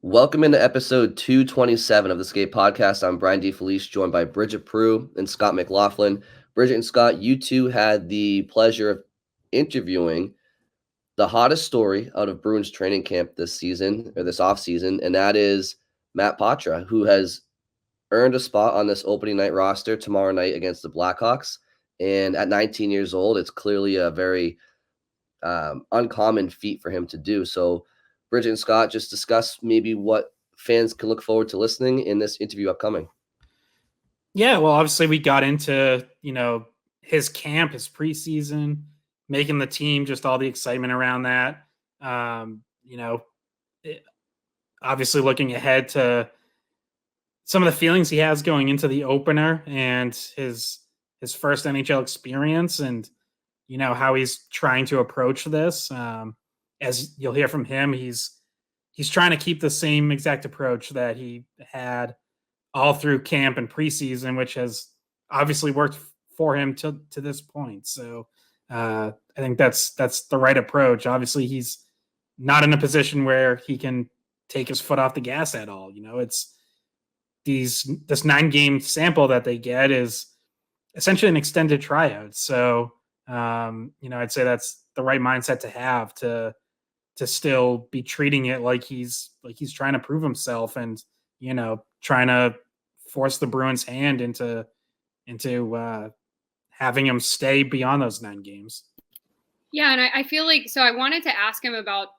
Welcome into episode 227 of the Skate Podcast. I'm Brian DeFelice, joined by Bridgette Prue and Scott McLaughlin. Bridgette and Scott, you two had the pleasure of interviewing the hottest story out of Bruins training camp this season, or this offseason, and that is Matt Poitras, who has earned a spot on this opening night roster tomorrow night against the Blackhawks. And at 19 years old, it's clearly a very uncommon feat for him to do. So Bridgette and Scott, just discuss maybe what fans can look forward to listening in this interview upcoming. Yeah, well, obviously we got into, his camp, his preseason, making the team, just all the excitement around that. Obviously looking ahead to some of the feelings he has going into the opener and his first NHL experience and, how he's trying to approach this. As you'll hear from him, he's trying to keep the same exact approach that he had all through camp and preseason, which has obviously worked for him to this point. So I think that's the right approach. Obviously, he's not in a position where he can take his foot off the gas at all. It's this 9-game sample that they get is essentially an extended tryout. So I'd say that's the right mindset to have to still be treating it like he's trying to prove himself and, trying to force the Bruins' hand into having him stay beyond those 9 games. Yeah. And I feel like, so I wanted to ask him about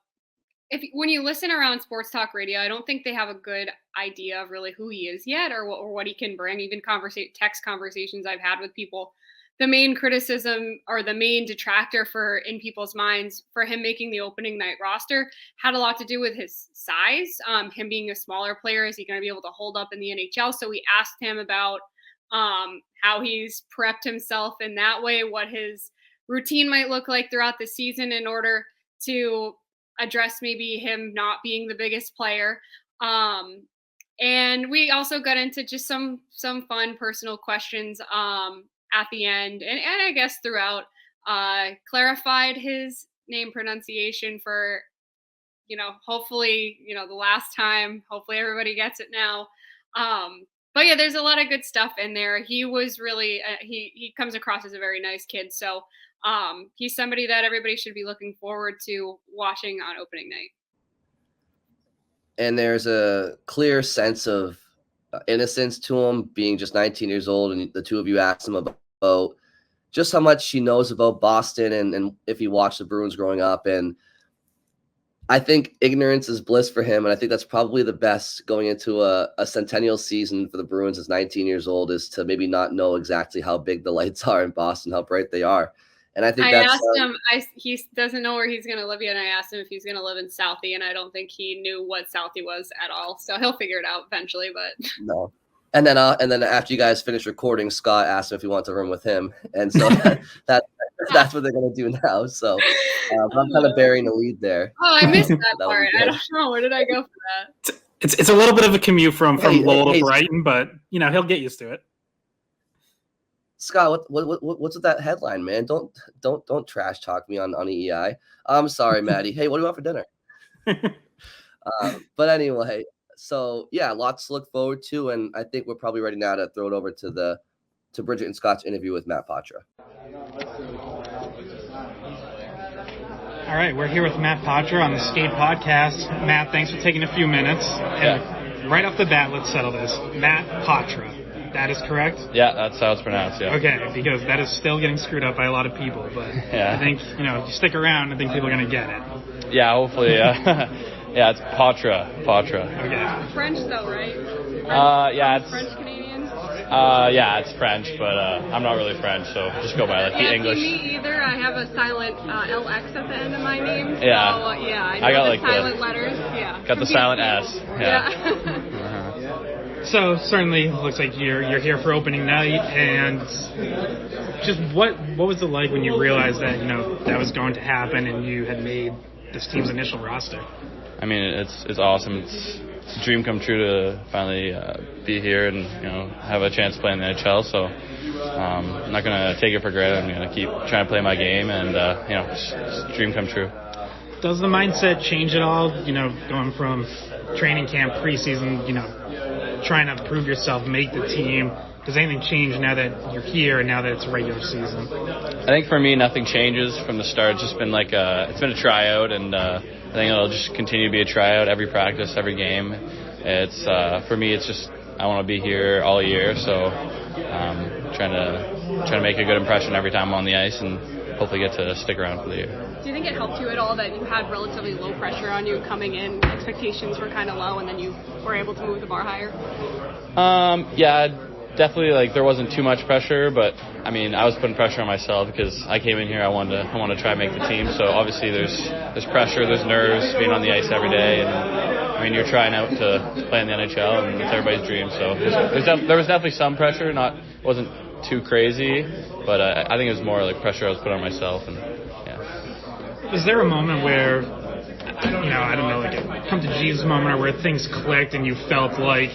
when you listen around sports talk radio, I don't think they have a good idea of really who he is yet or what he can bring. Even text conversations I've had with people, the main criticism or the main detractor in people's minds for him making the opening night roster had a lot to do with his size, him being a smaller player. Is he going to be able to hold up in the NHL? So we asked him about how he's prepped himself in that way, what his routine might look like throughout the season in order to address maybe him not being the biggest player. And we also got into just some fun personal questions at the end and I guess throughout, clarified his name pronunciation for, hopefully, the last time. Hopefully everybody gets it now. But yeah, there's a lot of good stuff in there. He was really, he comes across as a very nice kid. So he's somebody that everybody should be looking forward to watching on opening night. And there's a clear sense of innocence to him, being just 19 years old. And the two of you asked him about just how much he knows about Boston and if he watched the Bruins growing up. And I think ignorance is bliss for him. And I think that's probably the best going into a centennial season for the Bruins as 19 years old, is to maybe not know exactly how big the lights are in Boston, how bright they are. And I think I asked him, he doesn't know where he's going to live yet. And I asked him if he's going to live in Southie, and I don't think he knew what Southie was at all. So he'll figure it out eventually, but no. And then after you guys finish recording, Scott asked him if he wanted to room with him. And so that's what they're going to do now. So I'm kind of burying the lead there. Oh, I missed that part. I don't know. Where did I go for that? It's a little bit of a commute from Lowell to Brighton, but, he'll get used to it. Scott, what's with that headline, man? Don't trash talk me on EEI. I'm sorry, Maddie. Hey, what do you want for dinner? But anyway, so yeah, lots to look forward to, and I think we're probably ready now to throw it over to Bridgette and Scott's interview with Matt Poitras. All right, we're here with Matt Poitras on the Skate Podcast. Matt, thanks for taking a few minutes. And right off the bat, let's settle this. Matt Poitras. That is correct? Yeah, that's how it's pronounced, yeah. Okay, because that is still getting screwed up by a lot of people, but yeah. I think, if you stick around, I think people are going to get it. Yeah, hopefully, yeah, it's Poitras. Okay. French though, right? Yeah, it's French Canadian? Yeah, it's French, but I'm not really French, so just go by the English. Me either. I have a silent LX at the end of my name. Yeah. So, I got the silent letters. Yeah. Got the silent S. Yeah. So certainly looks like you're here for opening night, and just what was it like when you realized that that was going to happen and you had made this team's initial roster? I mean, it's awesome. It's a dream come true to finally be here and have a chance to play in the NHL. So I'm not gonna take it for granted. I'm gonna keep trying to play my game, and it's a dream come true. Does the mindset change at all? Going from training camp, preseason, trying to prove yourself, make the team. Does anything change now that you're here and now that it's regular season? I think for me, nothing changes from the start. It's just been it's been a tryout, and I think it'll just continue to be a tryout every practice, every game. It's for me, it's just I want to be here all year, so trying to make a good impression every time I'm on the ice, and hopefully get to stick around for the year. Do you think it helped you at all that you had relatively low pressure on you coming in? Expectations were kind of low, and then you were able to move the bar higher? Yeah. Definitely, there wasn't too much pressure, but I mean, I was putting pressure on myself because I came in here. I wanted to try and make the team. So obviously, there's pressure, there's nerves, being on the ice every day, and I mean, you're trying out to play in the NHL, and it's everybody's dream. So there was definitely some pressure. Wasn't too crazy, but I think it was more pressure I was putting on myself. And yeah. Was there a moment where, I don't know, a come to Jesus moment, or where things clicked and you felt like,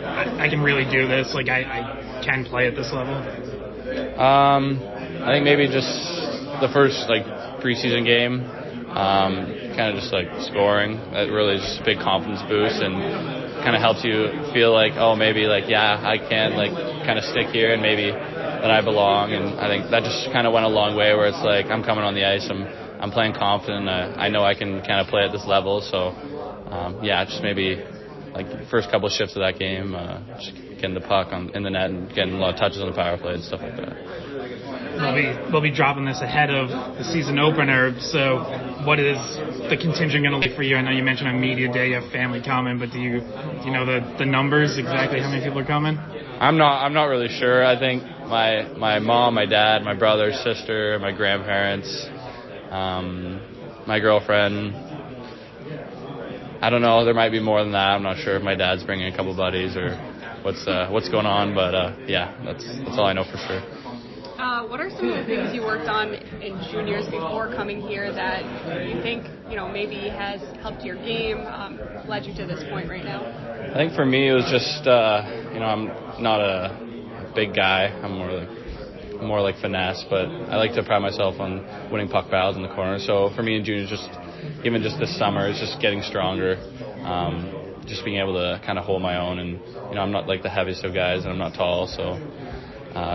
I can really do this, I can play at this level? I think maybe just the first preseason game, kind of just scoring. That really is just a big confidence boost, and kind of helps you feel maybe I can kind of stick here, and maybe that I belong. And I think that just kind of went a long way, where it's I'm coming on the ice, I'm playing confident. I know I can kind of play at this level, so just maybe the first couple of shifts of that game, just getting the puck in the net and getting a lot of touches on the power play and stuff like that. We'll be dropping this ahead of the season opener. So, what is the contingent going to look for you? I know you mentioned on media day you have family coming, but do you know the numbers exactly? How many people are coming? I'm not really sure. I think my mom, my dad, my brother, sister, my grandparents, my girlfriend. I don't know. There might be more than that. I'm not sure if my dad's bringing a couple buddies or what's going on. But that's all I know for sure. What are some of the things you worked on in juniors before coming here that you think maybe has helped your game, led you to this point right now? I think for me it was just I'm not a big guy. I'm more like finesse, but I like to pride myself on winning puck battles in the corner. So for me in juniors, even just this summer, it's just getting stronger, just being able to kind of hold my own. And I'm not the heaviest of guys, and I'm not tall, so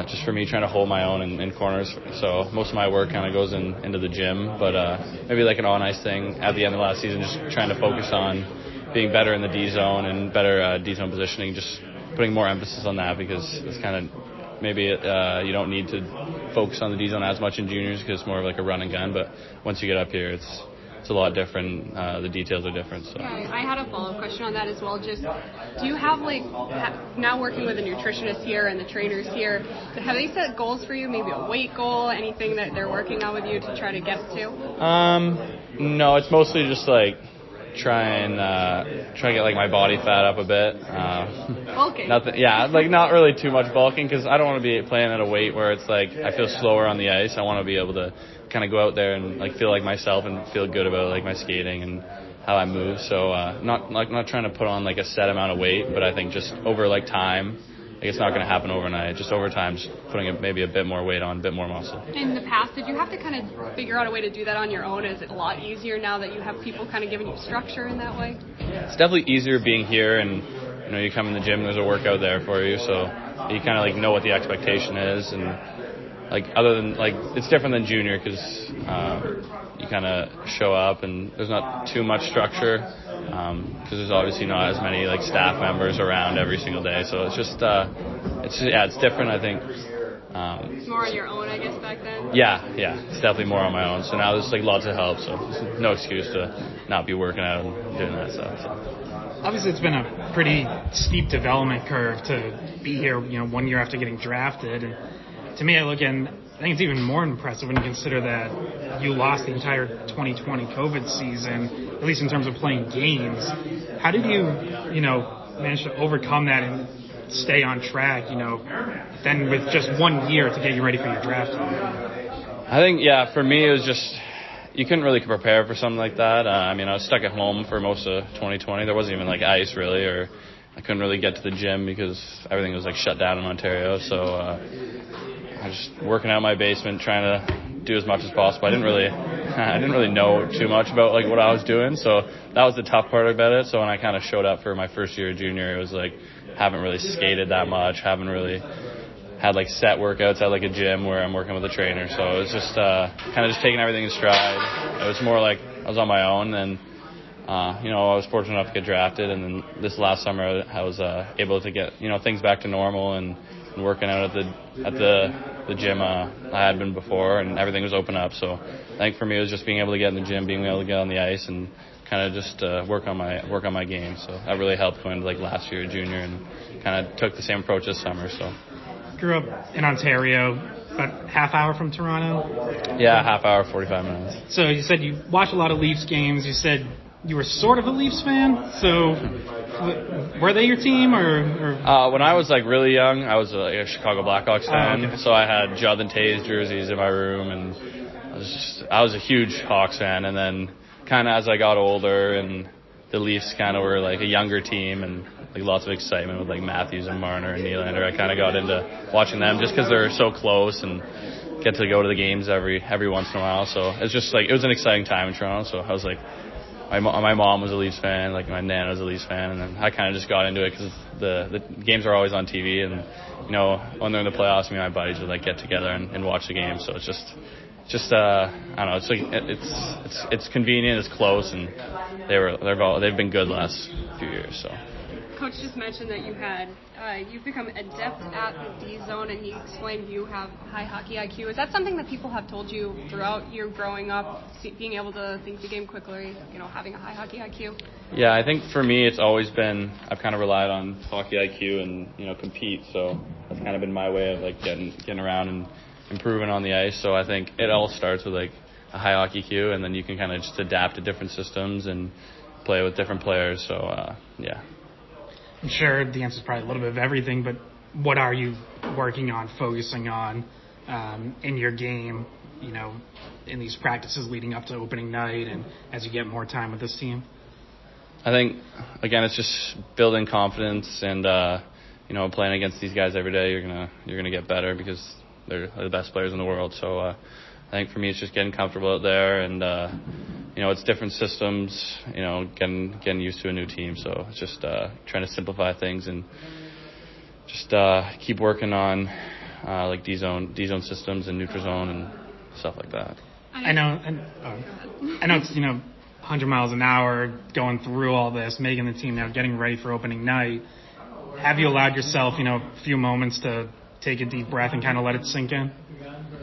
just for me trying to hold my own in corners. So most of my work kind of goes into the gym, but maybe an on-ice thing at the end of last season, just trying to focus on being better in the D zone and better D zone positioning, just putting more emphasis on that, because it's kind of maybe you don't need to focus on the D zone as much in juniors because it's more of a run and gun, but once you get up here, it's a lot different. The details are different. So. Yeah, I had a follow-up question on that as well. Just, do you have now working with a nutritionist here and the trainers here, have they set goals for you? Maybe a weight goal, anything that they're working on with you to try to get to? No, it's mostly just try and get my body fat up a bit. Bulking. Nothing. Yeah, not really too much bulking, because I don't want to be playing at a weight where it's I feel slower on the ice. I want to be able to kind of go out there and feel like myself and feel good about my skating and how I move. So not trying to put on a set amount of weight, but I think just over time, it's not going to happen overnight. Just over time, just putting maybe a bit more weight on, a bit more muscle. In the past, did you have to kind of figure out a way to do that on your own? Is it a lot easier now that you have people kind of giving you structure in that way? It's definitely easier being here, and you come in the gym, there's a workout there for you, so you kind of know what the expectation is. And other than it's different than junior, because you kind of show up and there's not too much structure, because there's obviously not as many staff members around every single day. So it's just it's different, I think. It's more on your own, I guess, back then. Yeah, it's definitely more on my own. So now there's lots of help, so there's no excuse to not be working out and doing that stuff. So. Obviously, it's been a pretty steep development curve to be here, 1 year after getting drafted. And to me, I think it's even more impressive when you consider that you lost the entire 2020 COVID season, at least in terms of playing games. How did you, manage to overcome that and stay on track, then with just 1 year to get you ready for your draft? I think, for me, it was just, you couldn't really prepare for something like that. I was stuck at home for most of 2020. There wasn't even ice really, or I couldn't really get to the gym because everything was shut down in Ontario. So I was just working out in my basement, trying to do as much as possible. I didn't really I didn't really know too much about like what I was doing, so that was the tough part about it. So when I kind of showed up for my first year of junior, it was like haven't really skated that much, haven't really had like set workouts at like a gym where I'm working with a trainer. So it was just kind of just taking everything in stride. It was more like I was on my own, and I was fortunate enough to get drafted, and then this last summer I was able to get things back to normal and working out at the gym I had been before, and everything was open up. So I think for me it was just being able to get in the gym, being able to get on the ice, and kind of just work on my game. So that really helped going to like last year junior, and kind of took the same approach this summer. So Grew up in Ontario, about half hour from Toronto. Yeah, half hour, 45 minutes. So you said you watch a lot of Leafs games. You said you were sort of a Leafs fan. So were they your team, or? When I was like really young, I was a Chicago Blackhawks fan. Okay. So I had Jonathan Toews jerseys in my room, and I was a huge Hawks fan. And then kind of as I got older, and the Leafs kind of were like a younger team, and like lots of excitement with like Matthews and Marner and Nylander, I kind of got into watching them just because they're so close and get to go to the games every once in a while. So it's just like it was an exciting time in Toronto. So I was like, my mom was a Leafs fan, like my nana was a Leafs fan, and then I kind of just got into it because the games are always on TV, and when they're in the playoffs, me and my buddies would like get together and watch the games. So it's just I don't know, it's like it's convenient, it's close, and they've been good the last few years. So Coach just mentioned that you've become adept at the D zone, and you explained you have high hockey IQ. Is that something that people have told you throughout your growing up, being able to think the game quickly, having a high hockey IQ? Yeah, I think for me it's always been, I've kind of relied on hockey IQ and compete. So that's kind of been my way of like getting around and improving on the ice. So I think it all starts with like a high hockey IQ, and then you can kind of just adapt to different systems and play with different players. So yeah. I'm sure the answer is probably a little bit of everything, but what are you working on, focusing on in your game, in these practices leading up to opening night and as you get more time with this team? I think, again, it's just building confidence and, playing against these guys every day, you're gonna get better because they're the best players in the world. So I think for me it's just getting comfortable out there, and it's different systems, getting used to a new team. So it's just trying to simplify things and just keep working on like D zone systems and neutral zone and stuff like that. I know it's 100 miles an hour going through all this, making the team now, getting ready for opening night. Have you allowed yourself a few moments to take a deep breath and kind of let it sink in?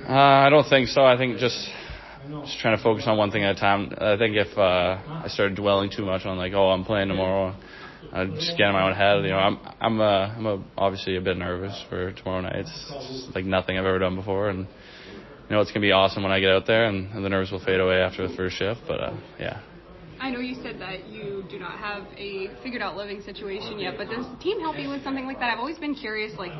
I don't think so. I think just trying to focus on one thing at a time. I think if I started dwelling too much on like, I'm playing tomorrow, I'd just get in my own head. I'm obviously a bit nervous for tomorrow night. It's like nothing I've ever done before, and it's gonna be awesome when I get out there, and the nerves will fade away after the first shift. But yeah. I know you said that you do not have a figured out living situation yet, but does the team help you with something like that? I've always been curious, like,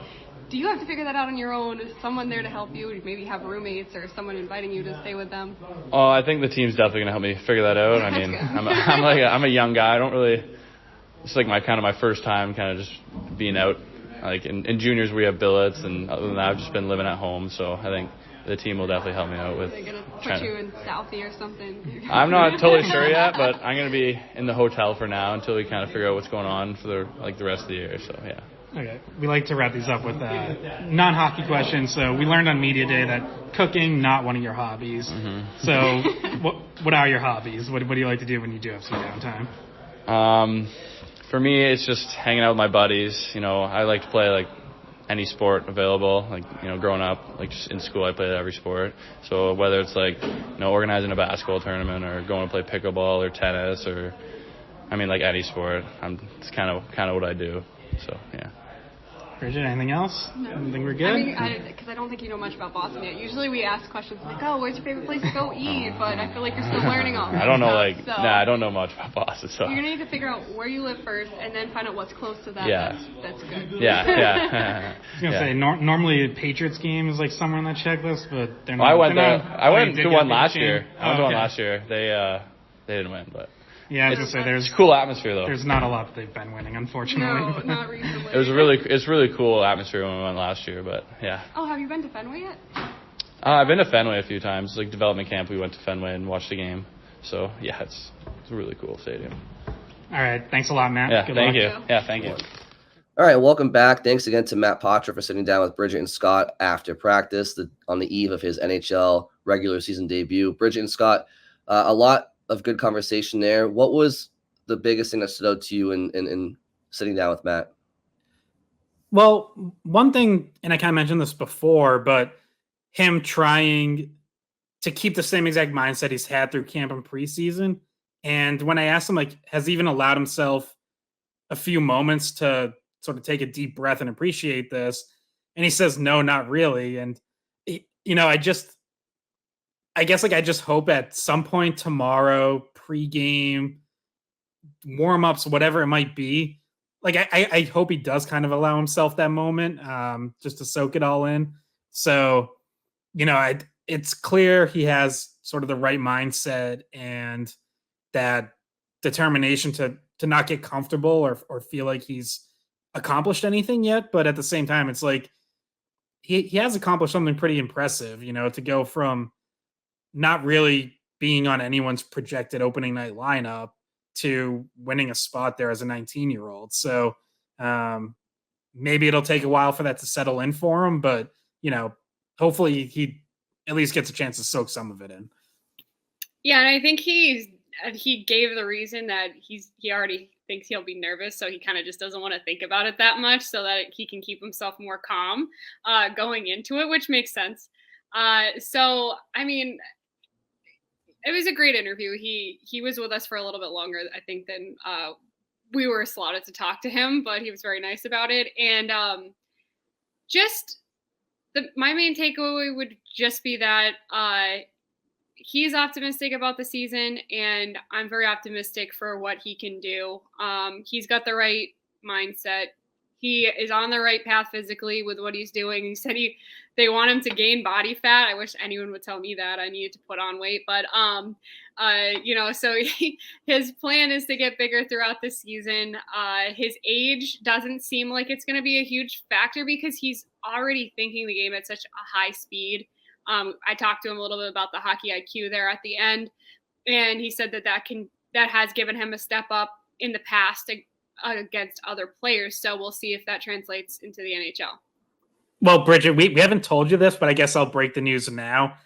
do you have to figure that out on your own? Is someone there to help you? Maybe have roommates or someone inviting you to stay with them? Oh, I think the team's definitely gonna help me figure that out. I mean, I'm a young guy. I don't really. It's like my first time kind of just being out. Like in juniors we have billets, and other than that I've just been living at home. So I think the team will definitely help me out with. Are they gonna put you in Southie or something? I'm not totally sure yet, but I'm gonna be in the hotel for now until we kind of figure out what's going on for the rest of the year. So yeah. Okay, we like to wrap these up with non-hockey questions. So we learned on Media Day that cooking, not one of your hobbies. Mm-hmm. So what are your hobbies? What do you like to do when you do have some downtime? For me, it's just hanging out with my buddies. I like to play like any sport available. Like, growing up, like just in school, I played every sport. So whether it's like, organizing a basketball tournament or going to play pickleball or tennis or, like any sport, it's kind of what I do. So, yeah. Bridgette, anything else? No. I think we're good? Because I don't think you know much about Boston yet. Usually we ask questions like, where's your favorite place to go eat? But I feel like you're still learning all that I don't know, stuff, I don't know much about Boston. So you're going to need to figure out where you live first and then find out what's close to that. Yeah. That's good. Yeah. I was going to say, normally a Patriots game is like somewhere on that checklist, but they're not. I went to one last year. They didn't win, but. Yeah, I was going to say it's a cool atmosphere though. There's not a lot that they've been winning, unfortunately. No, not recently. It's really cool atmosphere when we went last year, but yeah. Oh, have you been to Fenway yet? I've been to Fenway a few times. Like development camp, we went to Fenway and watched the game. So yeah, it's a really cool stadium. All right. Thanks a lot, Matt. Yeah, Good thank luck. you. Yeah, thank you. All right, welcome back. Thanks again to Matt Poitras for sitting down with Bridgette and Scott after practice on the eve of his NHL regular season debut. Bridgette and Scott, a lot of good conversation there. What was the biggest thing that stood out to you in sitting down with Matt? Well, one thing, and I kind of mentioned this before, but him trying to keep the same exact mindset he's had through camp and preseason. And when I asked him, like, has he even allowed himself a few moments to sort of take a deep breath and appreciate this? And he says, no, not really. And, I guess I just hope at some point tomorrow, pregame, warm-ups, whatever it might be, like I hope he does kind of allow himself that moment just to soak it all in. So, it's clear he has sort of the right mindset and that determination to not get comfortable or feel like he's accomplished anything yet. But at the same time, it's like he has accomplished something pretty impressive, to go from not really being on anyone's projected opening night lineup to winning a spot there as a 19-year-old. So maybe it'll take a while for that to settle in for him, but hopefully he at least gets a chance to soak some of it in. Yeah, and I think he gave the reason that he already thinks he'll be nervous, so he kind of just doesn't want to think about it that much, so that he can keep himself more calm going into it, which makes sense. So I mean, it was a great interview. He was with us for a little bit longer, I think, than we were slotted to talk to him, but he was very nice about it. And my main takeaway would just be that he's optimistic about the season, and I'm very optimistic for what he can do. He's got the right mindset. He is on the right path physically with what he's doing. He said they want him to gain body fat. I wish anyone would tell me that. I needed to put on weight, but so his plan is to get bigger throughout the season. His age doesn't seem like it's going to be a huge factor because he's already thinking the game at such a high speed. I talked to him a little bit about the hockey IQ there at the end, and he said that has given him a step up in the past against other players. So we'll see if that translates into the NHL. Well, Bridgette, we haven't told you this, but I guess I'll break the news now.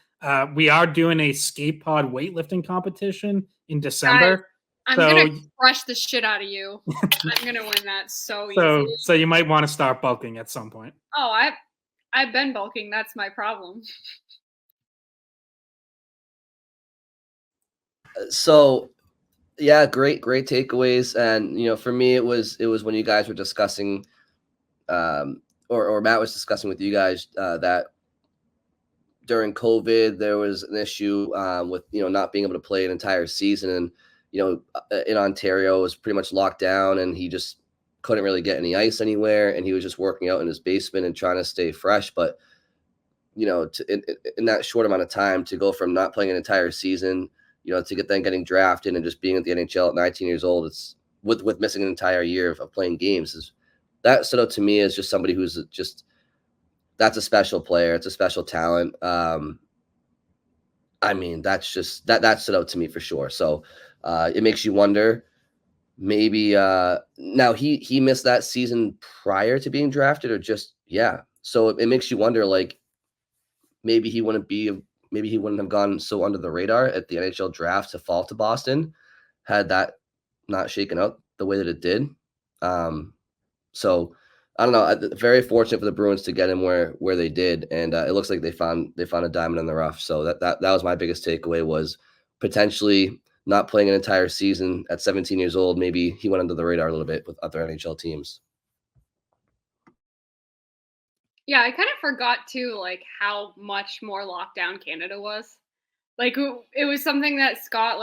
We are doing a skate pod weightlifting competition in December. I'm going to crush the shit out of you. I'm going to win that so easy. So you might want to start bulking at some point. Oh, I've been bulking. That's my problem. So, yeah, great takeaways. And, for me, it was when you guys were discussing, or Matt was discussing with you guys that during COVID, there was an issue with, not being able to play an entire season. And, in Ontario, it was pretty much locked down, and he just couldn't really get any ice anywhere. And he was just working out in his basement and trying to stay fresh. But, in that short amount of time to go from not playing an entire season, to getting drafted and just being at the NHL at 19 years old, it's with missing an entire year of playing games. That stood out to me as just somebody who's just, that's a special player. It's a special talent. I mean, that's just, that stood out to me for sure. So it makes you wonder, maybe now he missed that season prior to being drafted, or just, yeah. So it makes you wonder, like, maybe he wouldn't have gone so under the radar at the NHL draft to fall to Boston had that not shaken out the way that it did. So I don't know. Very fortunate for the Bruins to get him where they did, and it looks like they found a diamond in the rough. So that was my biggest takeaway, was potentially not playing an entire season at 17 years old. Maybe he went under the radar a little bit with other NHL teams. Yeah, I kind of forgot too, like, how much more lockdown Canada was. Like, it was something that Scott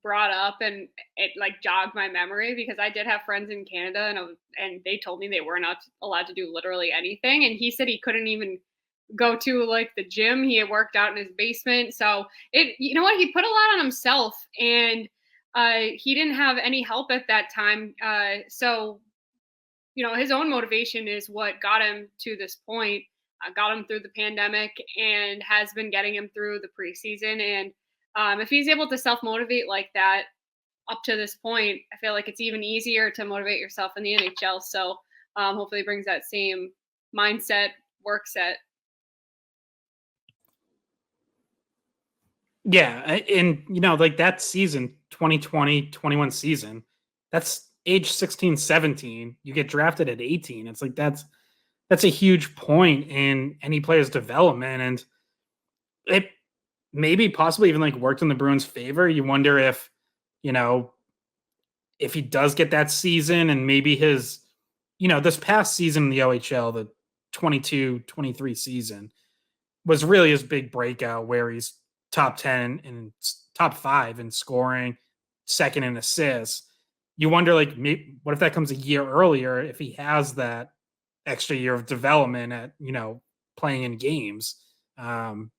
brought up, and it jogged my memory, because I did have friends in Canada, and they told me they were not allowed to do literally anything. And he said he couldn't even go to the gym. He had worked out in his basement. So he put a lot on himself, and he didn't have any help at that time. So his own motivation is what got him to this point. got him through the pandemic and has been getting him through the preseason. And if he's able to self-motivate like that up to this point, I feel like it's even easier to motivate yourself in the NHL. So hopefully it brings that same mindset, work set. Yeah, and like that season, 2020-21 season, that's age 16, 17. You get drafted at 18. It's like that's a huge point in any player's development, and it maybe possibly even like worked in the Bruins' favor. You wonder if if he does get that season, and maybe his this past season in the OHL, the 22-23 season, was really his big breakout, where he's top 10 and top 5 in scoring, second in assists. You wonder, like, maybe, what if that comes a year earlier, if he has that extra year of development at, playing in games.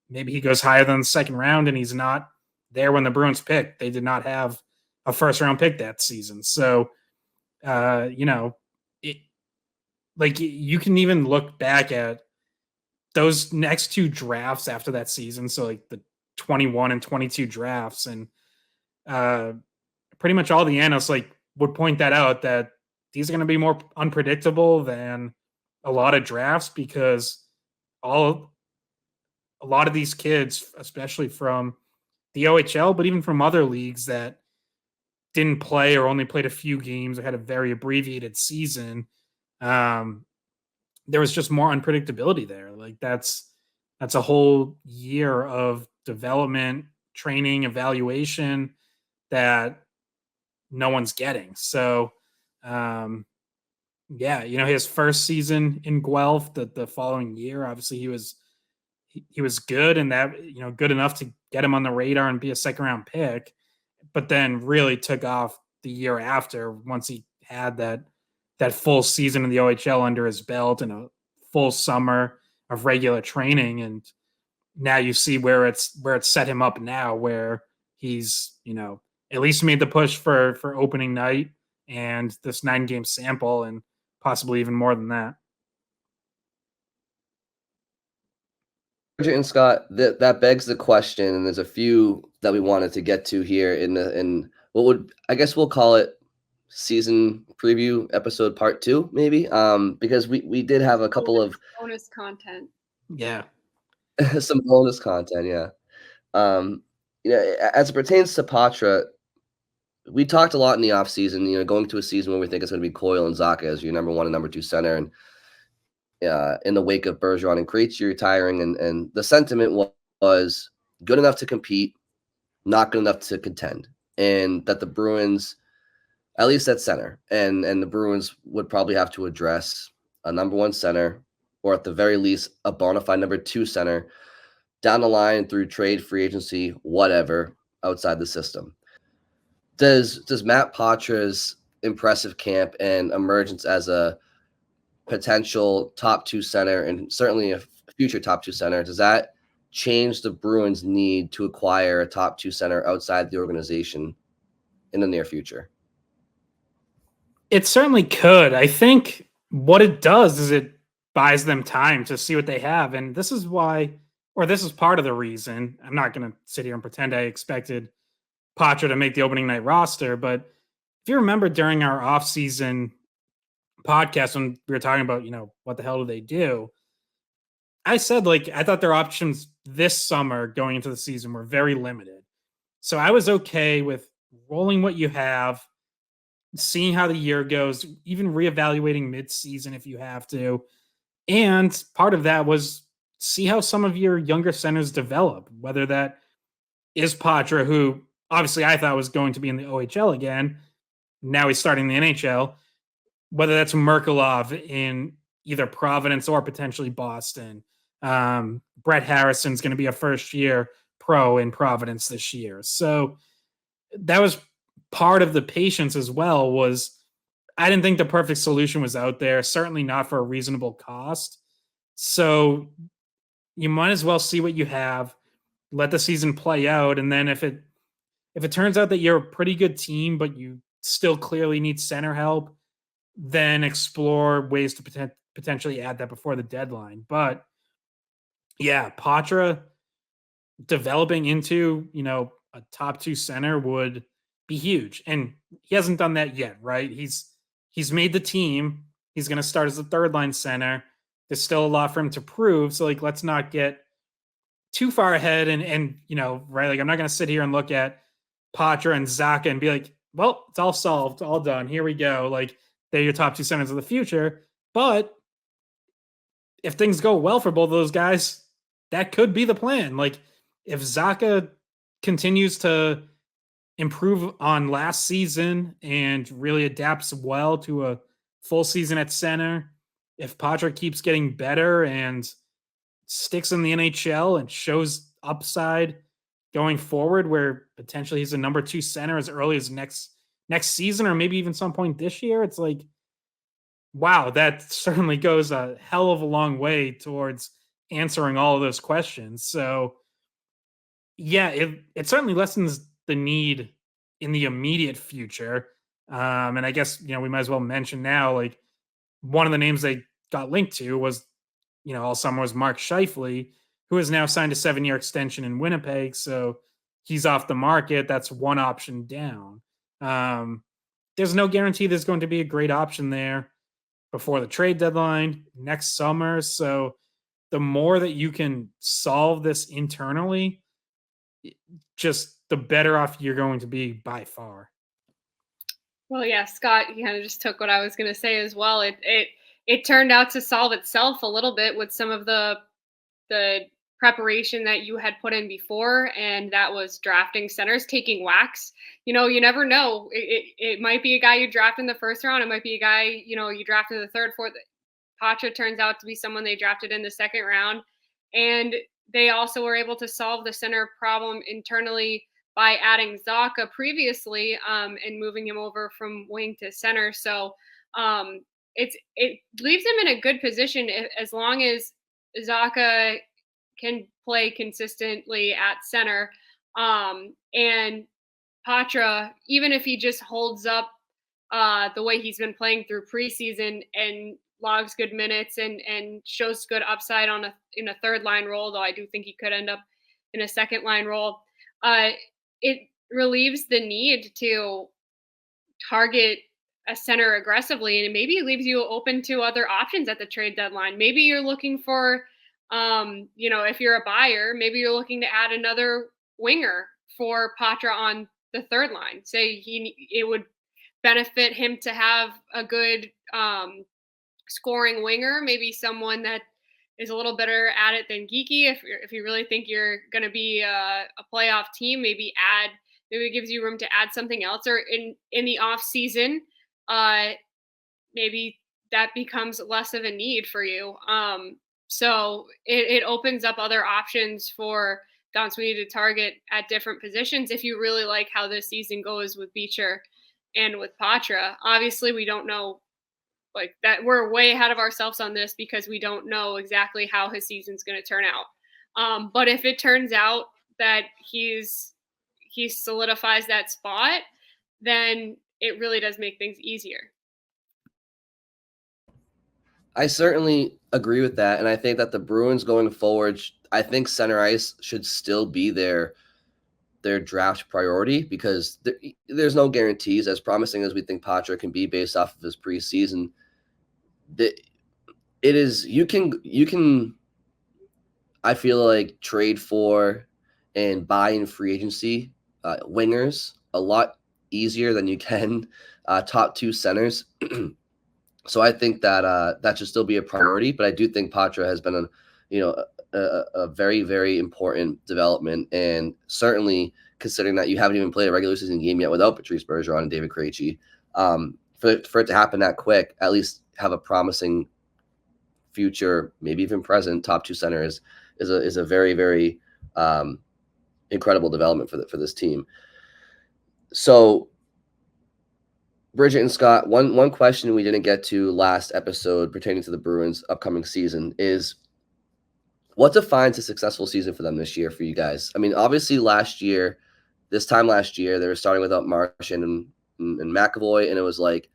Maybe he goes higher than the second round and he's not there when the Bruins pick. They did not have a first round pick that season. So, you can even look back at those next two drafts after that season. So like the 21 and 22 drafts, and pretty much all the analysts would point that out, that these are going to be more unpredictable than a lot of drafts, because a lot of these kids, especially from the OHL, but even from other leagues that didn't play or only played a few games or had a very abbreviated season, there was just more unpredictability there. Like that's a whole year of development, training, evaluation that no one's getting. So, his first season in Guelph, the following year, obviously he was good, and that, good enough to get him on the radar and be a second round pick, but then really took off the year after, once he had that full season in the OHL under his belt and a full summer of regular training. And now you see where it's set him up now, where he's, at least made the push for opening night and this 9-game sample, and possibly even more than that. Bridgette and Scott, that begs the question, and there's a few that we wanted to get to here in what would, I guess we'll call it, season preview episode part 2, maybe, because we did have a couple of bonus content. Yeah. some bonus content, yeah. As it pertains to Poitras, we talked a lot in the offseason, going to a season where we think it's going to be Coyle and Zacha as your number 1 and number 2 center, and in the wake of Bergeron and Krejci retiring, and the sentiment was good enough to compete, not good enough to contend, and that the Bruins, at least at center, and the Bruins would probably have to address a number 1 center, or at the very least a bona fide number 2 center down the line through trade, free agency, whatever, outside the system. Does Matt Poitras' impressive camp and emergence as a potential top 2 center, and certainly a future top 2 center, does that change the Bruins' need to acquire a top 2 center outside the organization in the near future? It certainly could. I think what it does is it buys them time to see what they have. And this is why, or this is part of the reason, I'm not going to sit here and pretend I expected Poitras to make the opening night roster, but if you remember during our offseason podcast, when we were talking about, what the hell do they do? I said, I thought their options this summer going into the season were very limited. So I was okay with rolling what you have, seeing how the year goes, even reevaluating mid-season if you have to. And part of that was see how some of your younger centers develop, whether that is Poitras, who obviously I thought was going to be in the OHL again. Now he's starting the NHL. Whether that's Merkulov in either Providence or potentially Boston. Brett Harrison's going to be a first-year pro in Providence this year. So that was part of the patience as well, was I didn't think the perfect solution was out there, certainly not for a reasonable cost. So you might as well see what you have, let the season play out, and then if it turns out that you're a pretty good team, but you still clearly need center help, then explore ways to potentially add that before the deadline. But Yeah, Poitras developing into, a top 2 center would be huge. And he hasn't done that yet, right? He's made the team. He's going to start as a third line center. There's still a lot for him to prove. So like, let's not get too far ahead and right, like I'm not going to sit here and look at Poitras and Zacha and be like, well, it's all solved, all done. Here we go. Like they're your top 2 centers of the future. But if things go well for both of those guys, that could be the plan. Like if Zacha continues to improve on last season and really adapts well to a full season at center, if Poitras keeps getting better and sticks in the NHL and shows upside going forward, where potentially he's a number 2 center as early as next season or maybe even some point this year, it's like, wow, that certainly goes a hell of a long way towards answering all of those questions. So yeah, it certainly lessens the need in the immediate future. And I guess, we might as well mention now, like one of the names they got linked to was, all summer was Mark Scheifele, who has now signed a 7-year extension in Winnipeg. So he's off the market. That's one option down. There's no guarantee there's going to be a great option there before the trade deadline next summer. So the more that you can solve this internally, just the better off you're going to be by far. Well, yeah, Scott, you kind of just took what I was going to say as well. It turned out to solve itself a little bit with some of the preparation that you had put in before, and that was drafting centers, taking whacks. You never know. It might be a guy you draft in the first round. It might be a guy, you draft in the third, fourth. Poitras turns out to be someone they drafted in the second round. And they also were able to solve the center problem internally by adding Zacha previously and moving him over from wing to center. So it leaves him in a good position as long as Zacha can play consistently at center. And Poitras, even if he just holds up the way he's been playing through preseason and logs good minutes and shows good upside in a third line role, though I do think he could end up in a second line role, it relieves the need to target a center aggressively, and maybe it leaves you open to other options at the trade deadline. Maybe you're looking for, if you're a buyer, maybe you're looking to add another winger for Poitras on the third line. Say it would benefit him to have a good scoring winger, maybe someone that is a little better at it than Geeky. If you really think you're going to be a playoff team, maybe it gives you room to add something else, or in the off season, maybe that becomes less of a need for you. So it opens up other options for Don Sweeney to target at different positions if you really like how this season goes with Beecher and with Poitras. Obviously, we don't know like that. We're way ahead of ourselves on this because we don't know exactly how his season's going to turn out. But if it turns out that he solidifies that spot, then it really does make things easier. I certainly agree with that. And I think that the Bruins going forward, I think center ice should still be their draft priority, because there's no guarantees. As promising as we think Poitras can be based off of his preseason, you can I feel like trade for and buy in free agency wingers a lot easier than you can top 2 centers. So I think that that should still be a priority, but I do think Poitras has been a very, very important development, and certainly considering that you haven't even played a regular season game yet without Patrice Bergeron and David Krejci, for it to happen that quick, at least have a promising future, maybe even present top 2 center is a very, very incredible development for this team. So Bridgette and Scott, one question we didn't get to last episode pertaining to the Bruins' upcoming season is, what defines a successful season for them this year for you guys? I mean, obviously this time last year, they were starting without Martian and McAvoy, and it was like,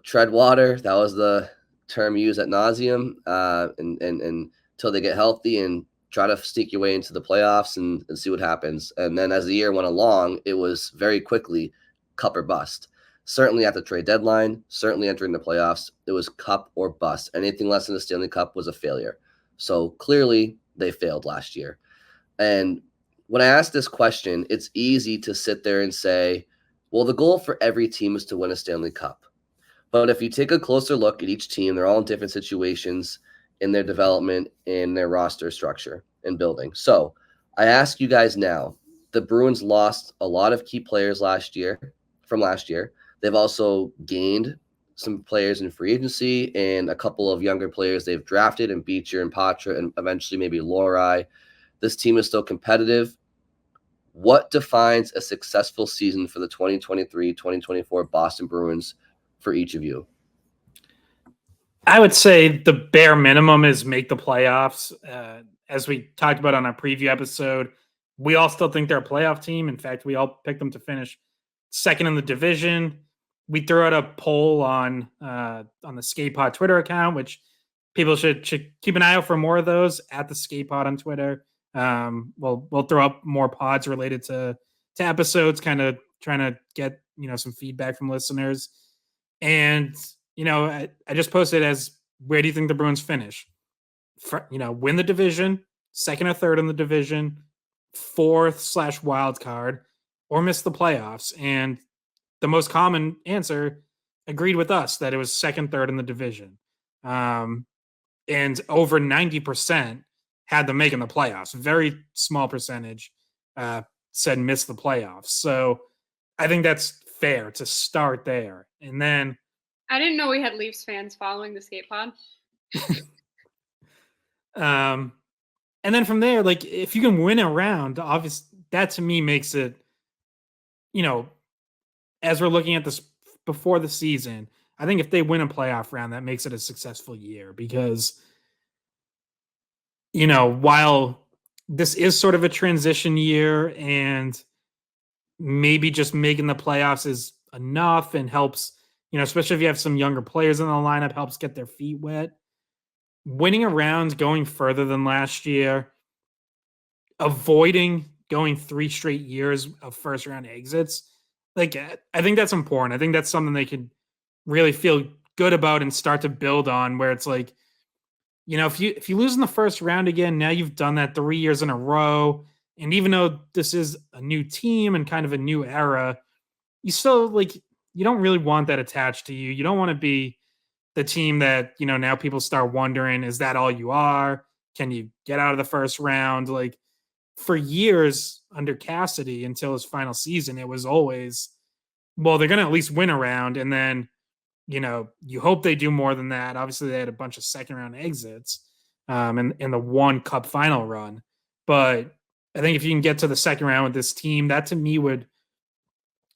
tread water. That was the term used ad nauseum, and till they get healthy and try to sneak your way into the playoffs and see what happens. And then as the year went along, it was very quickly cup or bust. Certainly at the trade deadline, certainly entering the playoffs, it was cup or bust. Anything less than the Stanley Cup was a failure. So clearly they failed last year. And when I ask this question, it's easy to sit there and say, well, the goal for every team is to win a Stanley Cup. But if you take a closer look at each team, they're all in different situations in their development, in their roster structure and building. So I ask you guys now, the Bruins lost a lot of key players from last year. They've also gained some players in free agency and a couple of younger players they've drafted in Beecher and Poitras and eventually maybe Lohrei. This team is still competitive. What defines a successful season for the 2023-2024 Boston Bruins for each of you? I would say the bare minimum is make the playoffs. As we talked about on our preview episode, we all still think they're a playoff team. In fact, we all picked them to finish second in the division. We threw out a poll on the Skate Pod Twitter account, which people should keep an eye out for more of those at the Skate Pod on Twitter. We'll throw up more pods related to episodes, kind of trying to get some feedback from listeners. And I just posted as, where do you think the Bruins finish? Win the division, second or third in the division, fourth/wild card, or miss the playoffs. And the most common answer agreed with us that it was second, third in the division. And over 90% had them making the playoffs. Very small percentage said miss the playoffs. So I think that's fair to start there. And then I didn't know we had Leafs fans following the Skate Pod. And then from there, like, if you can win a round, obviously that to me makes it, as we're looking at this before the season, I think if they win a playoff round, that makes it a successful year because, while this is sort of a transition year and maybe just making the playoffs is enough and helps, especially if you have some younger players in the lineup, helps get their feet wet. Winning a round, going further than last year, avoiding going 3 straight years of first round exits, like, I think that's important. I think that's something they could really feel good about and start to build on, where it's like, if you lose in the first round again, now you've done that 3 years in a row. And even though this is a new team and kind of a new era, you still, you don't really want that attached to you. You don't want to be the team that, now people start wondering, is that all you are? Can you get out of the first round? Like, for years under Cassidy until his final season, it was always, well, they're going to at least win a round. And then, you hope they do more than that. Obviously, they had a bunch of second round exits in the one cup final run. But I think if you can get to the second round with this team, that to me would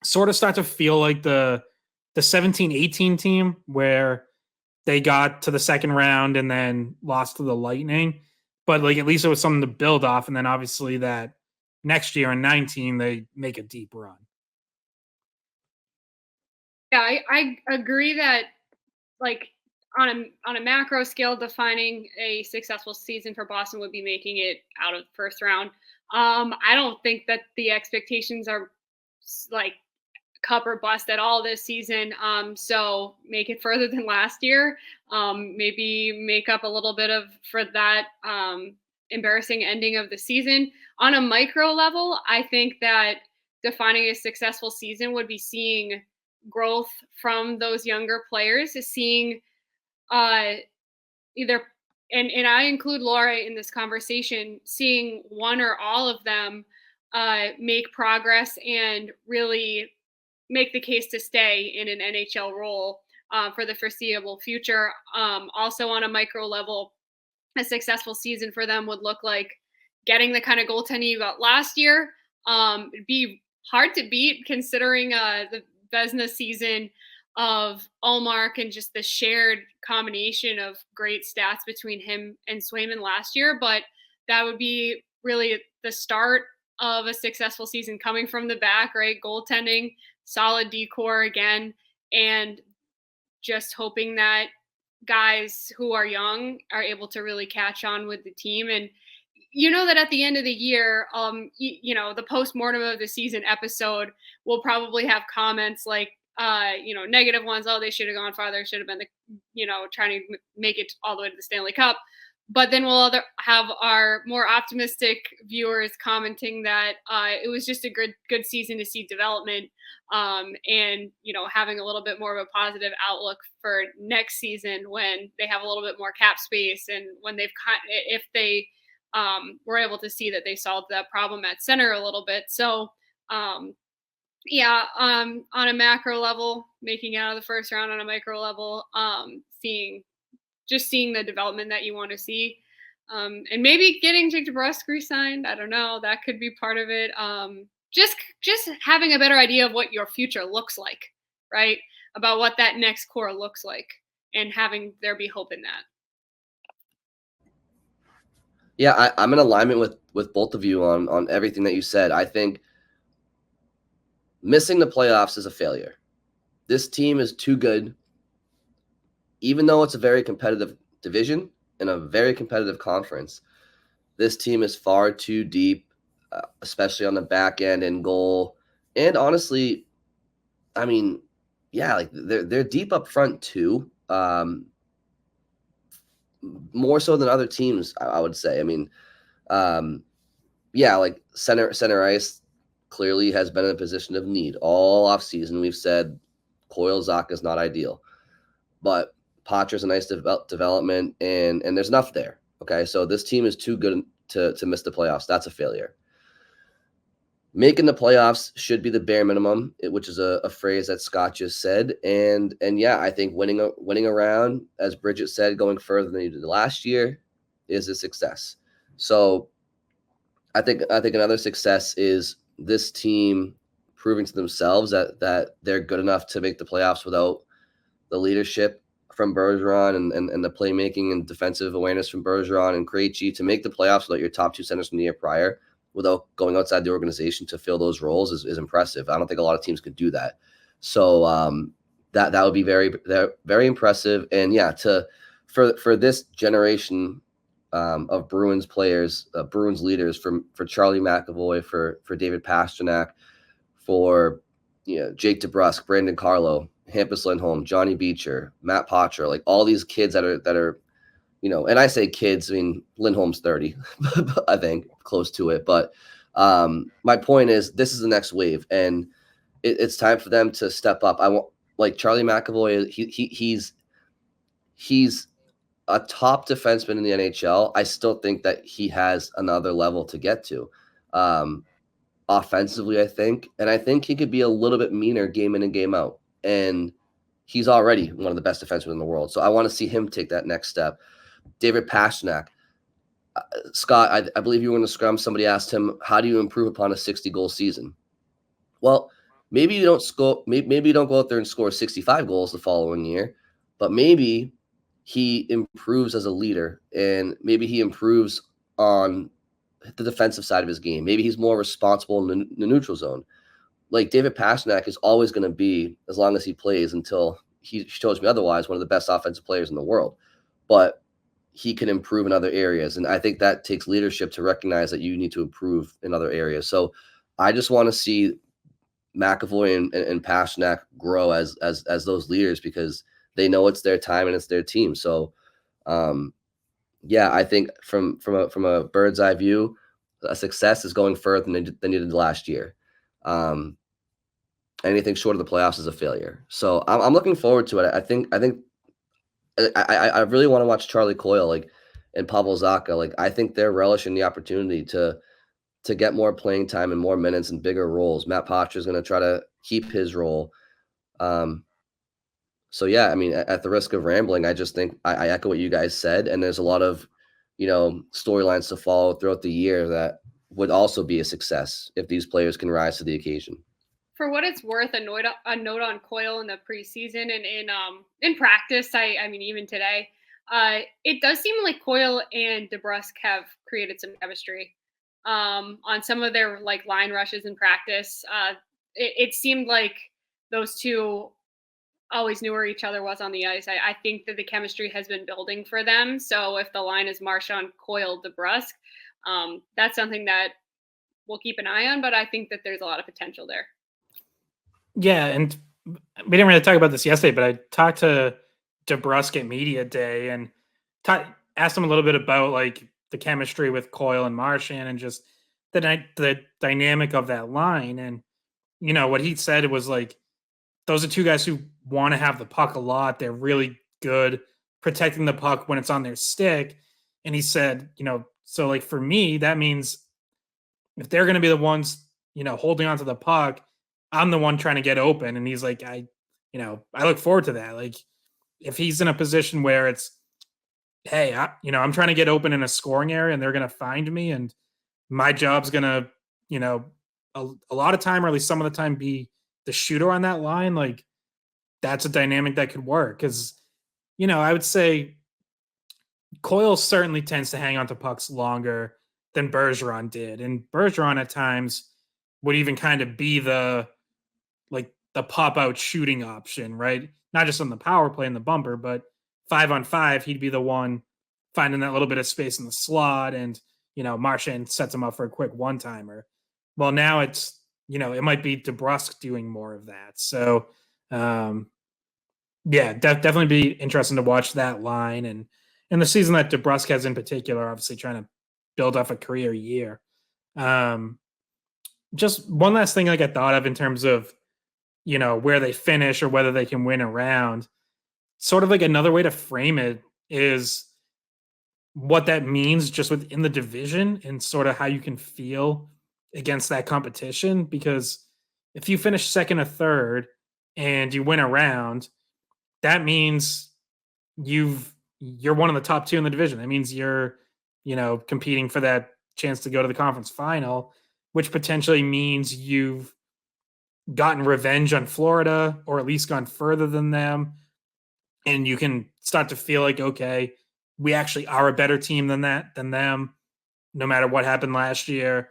sort of start to feel like the 17-18 team, where they got to the second round and then lost to the Lightning. But at least it was something to build off. And then obviously that next year in 19, they make a deep run. Yeah, I agree that on a macro scale, defining a successful season for Boston would be making it out of the first round. I don't think that the expectations are cup or bust at all this season. So make it further than last year. Maybe make up a little bit for that embarrassing ending of the season. On a micro level, I think that defining a successful season would be seeing growth from those younger players, is seeing either, and I include Lohrei in this conversation, seeing one or all of them make progress and really make the case to stay in an NHL role for the foreseeable future. Also on a micro level, a successful season for them would look like getting the kind of goaltending you got last year. It'd be hard to beat considering the Vezina season of Ullmark and just the shared combination of great stats between him and Swayman last year. But that would be really the start of a successful season coming from the back, right? Goaltending, solid decor again, and just hoping that guys who are young are able to really catch on with the team. And you know that at the end of the year, the post-mortem of the season episode will probably have comments like, negative ones. Oh, they should have gone farther. Should have been trying to make it all the way to the Stanley Cup. But then we'll have our more optimistic viewers commenting that it was just a good season to see development, and having a little bit more of a positive outlook for next season when they have a little bit more cap space, and when if they were able to see that they solved that problem at center a little bit. So on a macro level, making it out of the first round, on a micro level, seeing the development that you want to see. And maybe getting Jake DeBrusk re-signed. I don't know. That could be part of it. Just having a better idea of what your future looks like, right? About what that next core looks like, and having there be hope in that. Yeah, I'm in alignment with both of you on everything that you said. I think missing the playoffs is a failure. This team is too good. Even though it's a very competitive division and a very competitive conference, this team is far too deep, especially on the back end and goal. And honestly, I mean, yeah, like they're deep up front too. More so than other teams, I would say. I mean, like center ice clearly has been in a position of need all offseason. We've said Coyle Zach is not ideal, but Poitras a nice development, and there's enough there. Okay, so this team is too good to miss the playoffs. That's a failure. Making the playoffs should be the bare minimum, which is a phrase that Scott just said. And yeah, I think winning around, as Bridgette said, going further than you did last year is a success. So I think another success is this team proving to themselves that they're good enough to make the playoffs without the leadership from Bergeron and the playmaking and defensive awareness from Bergeron and Krejci to make the playoffs without your top two centers from the year prior, without going outside the organization to fill those roles is impressive. I don't think a lot of teams could do that. So that would be very, very impressive. And yeah, for this generation of Bruins players, Bruins leaders, for Charlie McAvoy, for David Pastrnak, for Jake DeBrusk, Brandon Carlo, Hampus Lindholm, Johnny Beecher, Matt Poitras, like all these kids that are and I say kids, I mean Lindholm's 30, I think close to it. But my point is, this is the next wave, and it's time for them to step up. I want, like Charlie McAvoy, he's a top defenseman in the NHL. I still think that he has another level to get to. Offensively, I think he could be a little bit meaner game in and game out. And he's already one of the best defensemen in the world. So I want to see him take that next step. David Pastrnak. Scott, I believe you were in the scrum. Somebody asked him, how do you improve upon a 60-goal season? Well, maybe you don't score. Maybe you don't go out there and score 65 goals the following year, but maybe he improves as a leader, and maybe he improves on the defensive side of his game. Maybe he's more responsible in the neutral zone. Like David Pastrnak is always going to be, as long as he plays until he shows me otherwise, one of the best offensive players in the world. But he can improve in other areas. And I think that takes leadership to recognize that you need to improve in other areas. So I just want to see McAvoy and Pastrnak grow as those leaders, because they know it's their time and it's their team. So yeah, I think from a bird's eye view, a success is going further than you did last year. Anything short of the playoffs is a failure. So I'm looking forward to it. I think I really want to watch Charlie Coyle and Pavel Zacha. I think they're relishing the opportunity to get more playing time and more minutes and bigger roles. Matt Poitras is going to try to keep his role. So yeah, I mean, at the risk of rambling, I just think I echo what you guys said, and there's a lot of storylines to follow throughout the year that would also be a success if these players can rise to the occasion. For what it's worth, a note on Coyle in the preseason and in practice, I mean, even today, it does seem like Coyle and DeBrusk have created some chemistry on some of their line rushes in practice. It seemed like those two always knew where each other was on the ice. I think that the chemistry has been building for them. So if the line is Marchand, Coyle, DeBrusk, that's something that we'll keep an eye on, but I think that there's a lot of potential there. Yeah, and we didn't really talk about this yesterday, but I talked to DeBrusk at Media Day and asked him a little bit about like the chemistry with Coyle and Marchand and just the dynamic of that line. And what he said was like, those are two guys who want to have the puck a lot. They're really good protecting the puck when it's on their stick. And he said, so like for me, that means if they're going to be the ones, holding onto the puck, I'm the one trying to get open. And he's like, I look forward to that. Like if he's in a position where it's, hey, I'm trying to get open in a scoring area and they're going to find me and my job's going to, a lot of time, or at least some of the time, be the shooter on that line. Like that's a dynamic that could work. Cause I would say Coyle certainly tends to hang on to pucks longer than Bergeron did. And Bergeron at times would even kind of be the pop out shooting option, right? Not just on the power play and the bumper, but 5-on-5, he'd be the one finding that little bit of space in the slot. And, Marchand sets him up for a quick one-timer. Well, now it's, it might be DeBrusk doing more of that. So, definitely be interesting to watch that line. And in the season that DeBrusk has in particular, obviously trying to build off a career year. Just one last thing I thought of in terms of, where they finish or whether they can win a round. Sort of like another way to frame it is what that means just within the division and sort of how you can feel against that competition. Because if you finish second or third and you win a round, that means you're one of the top two in the division. That means you're, competing for that chance to go to the conference final, which potentially means you've gotten revenge on Florida or at least gone further than them. And you can start to feel like, okay, we actually are a better team than them, no matter what happened last year.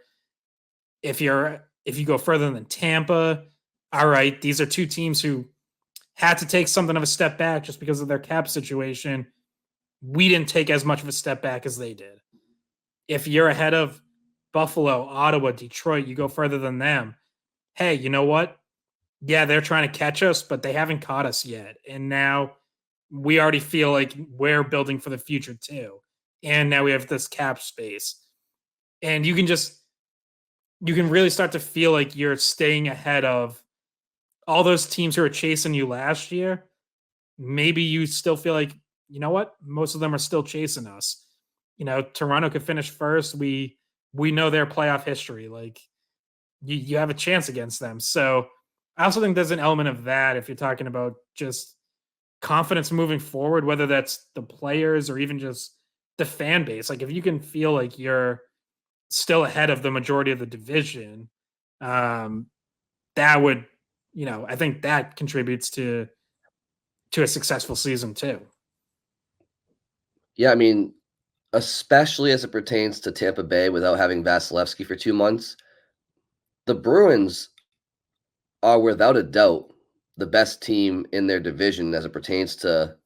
If you go further than Tampa, all right, these are two teams who had to take something of a step back just because of their cap situation. We didn't take as much of a step back as they did. If you're ahead of Buffalo, Ottawa, Detroit, you go further than them. Hey, you know what? Yeah, they're trying to catch us, but they haven't caught us yet. And now we already feel like we're building for the future too. And now we have this cap space. And you can really start to feel like you're staying ahead of all those teams who are chasing you last year. Maybe you still feel like, you know what? Most of them are still chasing us. Toronto could finish first. We know their playoff history. Like you have a chance against them. So I also think there's an element of that if you're talking about just confidence moving forward, whether that's the players or even just the fan base. Like if you can feel like you're still ahead of the majority of the division, that would, I think that contributes to a successful season too. Yeah, I mean, especially as it pertains to Tampa Bay without having Vasilevsky for 2 months, the Bruins are without a doubt the best team in their division as it pertains to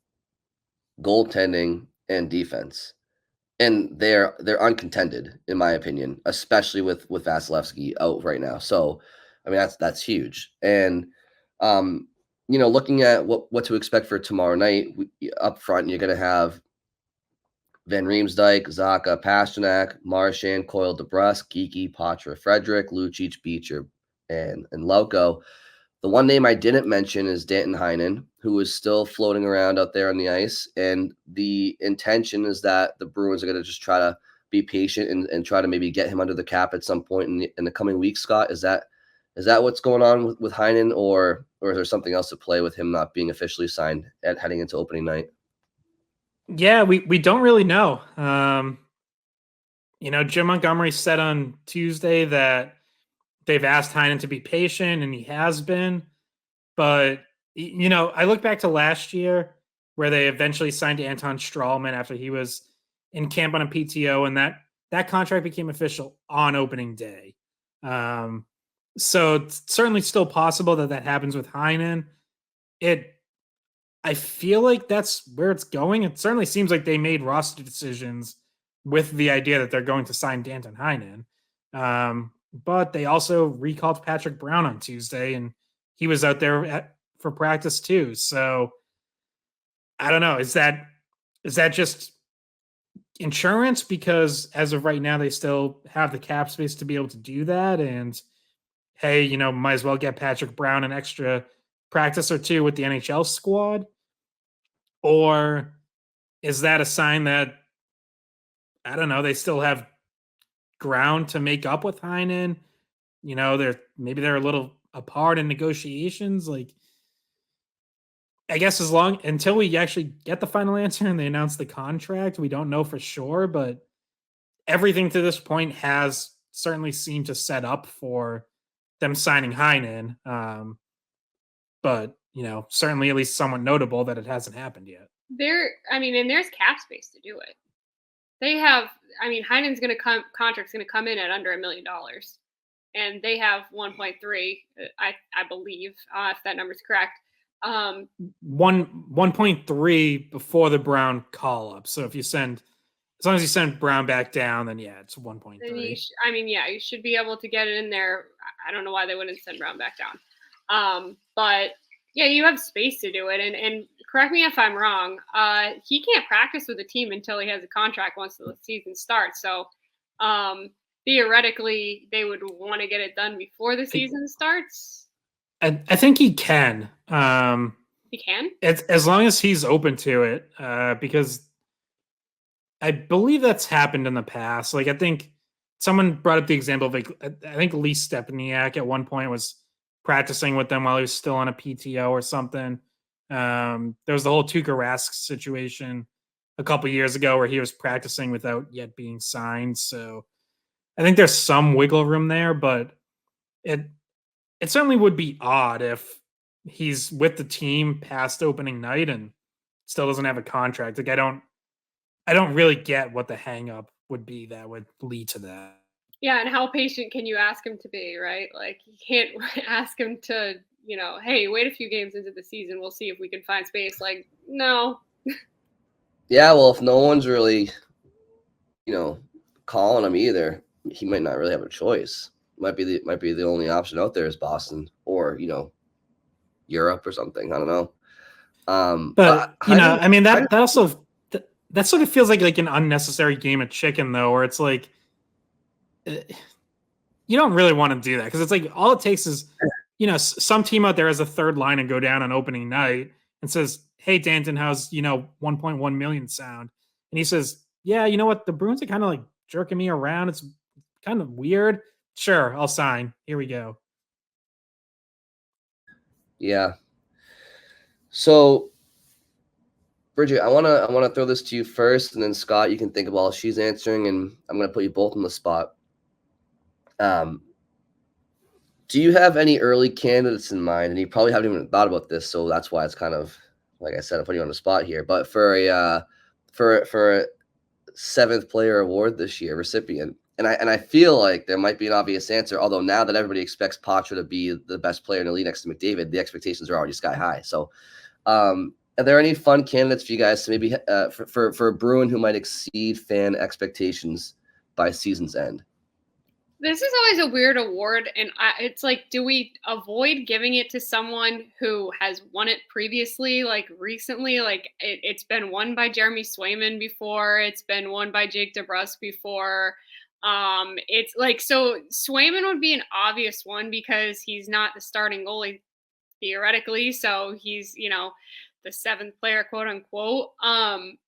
goaltending and defense. And they're uncontended, in my opinion, especially with Vasilevsky out right now. So, I mean, that's huge. And looking at what to expect for tomorrow night, up front, you're going to have Van Riemsdyk, Zacha, Pasternak, Marchand, Coyle, DeBrusk, Geeky, Poitras, Frederick, Lucic, Beecher, and Lauko. The one name I didn't mention is Danton Heinen, who is still floating around out there on the ice. And the intention is that the Bruins are going to just try to be patient and try to maybe get him under the cap at some point in the coming weeks. Scott, is that what's going on with Heinen, or is there something else to play with him not being officially signed heading into opening night? Yeah, we don't really know. Jim Montgomery said on Tuesday that they've asked Heinen to be patient, and he has been. But, I look back to last year where they eventually signed Anton Strahlman after he was in camp on a PTO, and that contract became official on opening day. So it's certainly still possible that happens with Heinen. It I feel like that's where it's going. It certainly seems like they made roster decisions with the idea that they're going to sign Danton Heinen. But they also recalled Patrick Brown on Tuesday, and he was out there for practice too. So I don't know. Is that just insurance? Because as of right now, they still have the cap space to be able to do that. And hey, might as well get Patrick Brown an extra practice or two with the NHL squad. Or is that a sign that, I don't know, they still have ground to make up with Heinen? They're a little apart in negotiations. Like, I guess until we actually get the final answer and they announce the contract, we don't know for sure. But everything to this point has certainly seemed to set up for them signing Heinen. But certainly at least somewhat notable that it hasn't happened yet. And there's cap space to do it. They have, Heinen's contract's going to come in at under $1 million, and they have 1.3, I believe, if that number's correct. 1.3 before the Brown call up. So as long as you send Brown back down, then yeah, it's 1.3. You should be able to get it in there. I don't know why they wouldn't send Brown back down. But yeah, you have space to do it. And correct me if I'm wrong, he can't practice with the team until he has a contract once the season starts. So theoretically, they would want to get it done before the season starts. I think he can. He can? As long as he's open to it, because I believe that's happened in the past. Like, I think someone brought up the example of, like, I think Lee Stepaniak at one point was practicing with them while he was still on a PTO or something. There was the whole Tuukka Rask situation a couple years ago where he was practicing without yet being signed. So I think there's some wiggle room there, but it certainly would be odd if he's with the team past opening night and still doesn't have a contract. Like, I don't really get what the hang up would be that would lead to that. Yeah, and how patient can you ask him to be, right? Like, you can't ask him to, hey, wait a few games into the season, we'll see if we can find space. Like, no. Yeah, well, if no one's really, calling him either, he might not really have a choice. Might be the only option out there is Boston or, Europe or something. I don't know. But that sort of feels like an unnecessary game of chicken, though, where it's like, you don't really want to do that because it's like all it takes is, some team out there has a third line and go down on opening night and says, "Hey, Danton, how's 1.1 million sound?" And he says, "Yeah, you know what? The Bruins are kind of like jerking me around. It's kind of weird. Sure, I'll sign. Here we go." Yeah. So, Bridgette, I wanna throw this to you first, and then Scott, you can think of while she's answering, and I'm gonna put you both on the spot. Do you have any early candidates in mind? And you probably haven't even thought about this, so that's why it's kind of, like I said, I'm putting you on the spot here. But for a 7th player award this year, recipient, and I feel like there might be an obvious answer. Although now that everybody expects Poitras to be the best player in the league next to McDavid, the expectations are already sky high. So, are there any fun candidates for you guys to maybe for a Bruin who might exceed fan expectations by season's end? This is always a weird award, and it's like, do we avoid giving it to someone who has won it previously, like recently? Like, it's been won by Jeremy Swayman before. It's been won by Jake DeBrusk before. It's like, so Swayman would be an obvious one because he's not the starting goalie theoretically, so he's, the 7th player, quote unquote.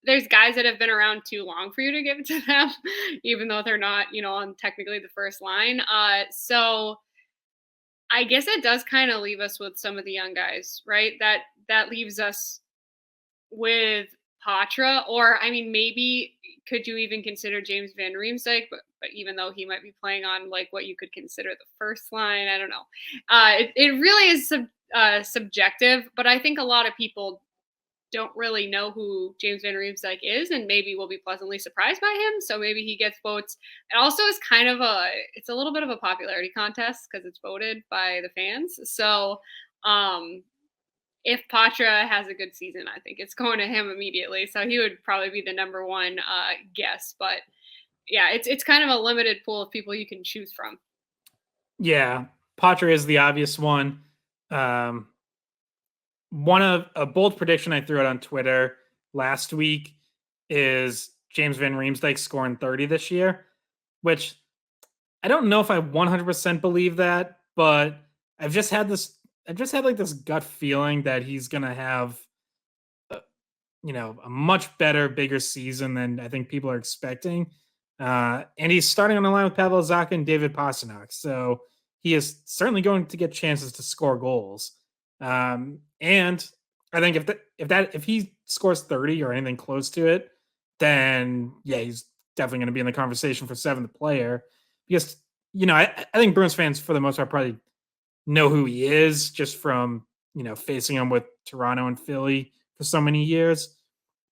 There's guys that have been around too long for you to give it to them, even though they're not, on technically the first line. So I guess it does kind of leave us with some of the young guys, right? That leaves us with Poitras, or maybe could you even consider James Van Riemsdyk? But even though he might be playing on like what you could consider the first line, I don't know. It really is subjective, but I think a lot of people don't really know who James Van Riemsdyk is, and maybe will be pleasantly surprised by him. So maybe he gets votes. It also is kind of it's a little bit of a popularity contest because it's voted by the fans. So if Poitras has a good season, I think it's going to him immediately. So he would probably be the number one guess. But yeah, it's kind of a limited pool of people you can choose from. Yeah, Poitras is the obvious one. One of a bold prediction I threw out on Twitter last week is James Van Riemsdyk scoring 30 this year, which I don't know if I 100% believe that, but I've just had like this gut feeling that he's going to have a much better, bigger season than I think people are expecting. And he's starting on the line with Pavel Zacha and David Pastrnak. So he is certainly going to get chances to score goals. And I think if he scores 30 or anything close to it, then yeah, he's definitely going to be in the conversation for seventh player. Because I think Bruins fans for the most part probably know who he is just from facing him with Toronto and Philly for so many years.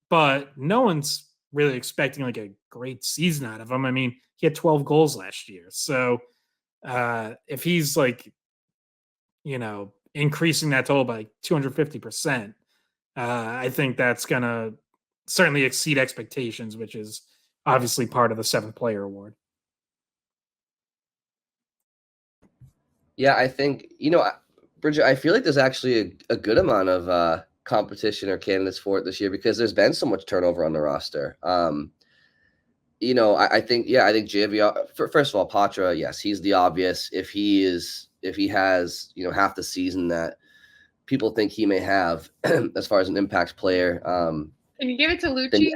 But no one's really expecting like a great season out of him. I mean, he had 12 goals last year. So if he's like, increasing that total by 250%, I think that's going to certainly exceed expectations, which is obviously part of the seventh player award. Yeah, I think, Bridgette, I feel like there's actually a good amount of competition or candidates for it this year because there's been so much turnover on the roster. I think JVR, first of all, Poitras, yes, he's the obvious. If he has, half the season that people think he may have as far as an impact player. Can you give it to Lucci?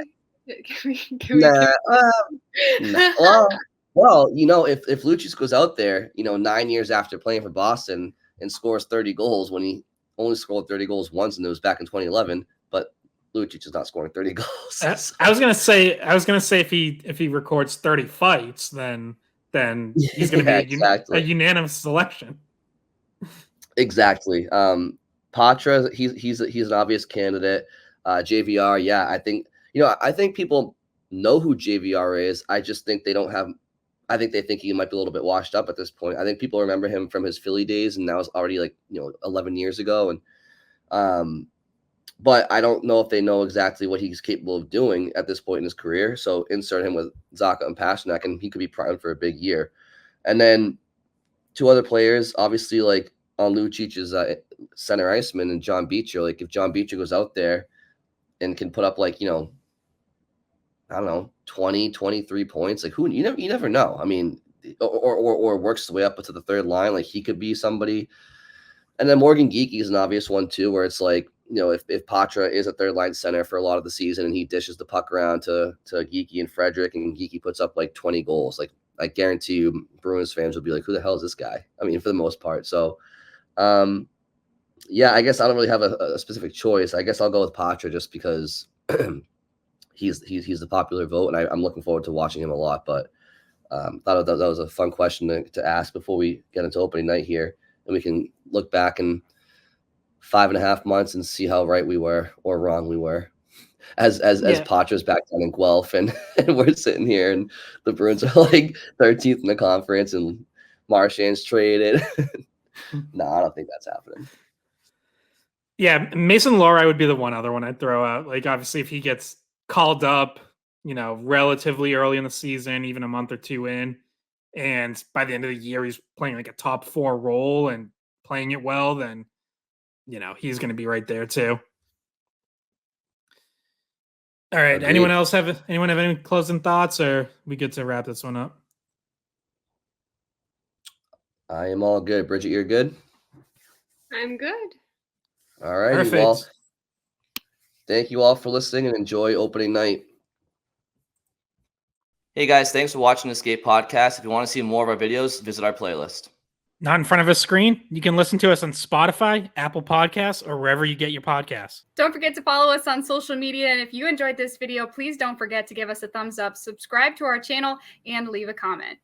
Well, if Lucic goes out there, 9 years after playing for Boston and scores 30 goals when he only scored 30 goals once, and it was back in 2011, but Lucic is not scoring 30 goals. I was gonna say if he records 30 fights, then he's gonna be a unanimous selection. Exactly. Poitras, he's an obvious candidate. JVR, yeah, I think people know who JVR is. I just think they don't have. I think they think he might be a little bit washed up at this point. I think people remember him from his Philly days, and that was already 11 years ago. And but I don't know if they know exactly what he's capable of doing at this point in his career. So insert him with Zacha and Pastrnak, and he could be primed for a big year. And then two other players, obviously, like on Lucic's center iceman and John Beecher. Like if John Beecher goes out there and can put up I don't know, 20, 23 points. Like you never know. I mean, or works his way up to the third line. Like he could be somebody. And then Morgan Geekie is an obvious one too, where it's like, if Poitras is a third line center for a lot of the season and he dishes the puck around to Geekie and Frederick and Geekie puts up like 20 goals, like I guarantee you Bruins fans will be like, who the hell is this guy? I mean, for the most part. So, yeah, I guess I don't really have a specific choice. I guess I'll go with Poitras just because he's the popular vote, and I'm looking forward to watching him a lot. But thought that was a fun question to ask before we get into opening night here, and we can look back in 5.5 months and see how right we were or wrong we were. As Poitras back down in Guelph, and we're sitting here, and the Bruins are like 13th in the conference, and Marchand's traded. No, I don't think that's happening. Yeah, Mason Lohrei would be the one other one I'd throw out. Like, obviously, if he gets called up, relatively early in the season, even a month or two in, and by the end of the year he's playing like a top 4 role and playing it well, then he's going to be right there too. All right. Agreed. Anyone have any closing thoughts, or we good to wrap this one up? I am all good. Bridgette, you're good? I'm good. All right. Perfect. Well, thank you all for listening and enjoy opening night. Hey guys, thanks for watching the Skate Podcast. If you want to see more of our videos, visit our playlist. Not in front of a screen? You can listen to us on Spotify, Apple Podcasts, or wherever you get your podcasts. Don't forget to follow us on social media. And if you enjoyed this video, please don't forget to give us a thumbs up, subscribe to our channel, and leave a comment.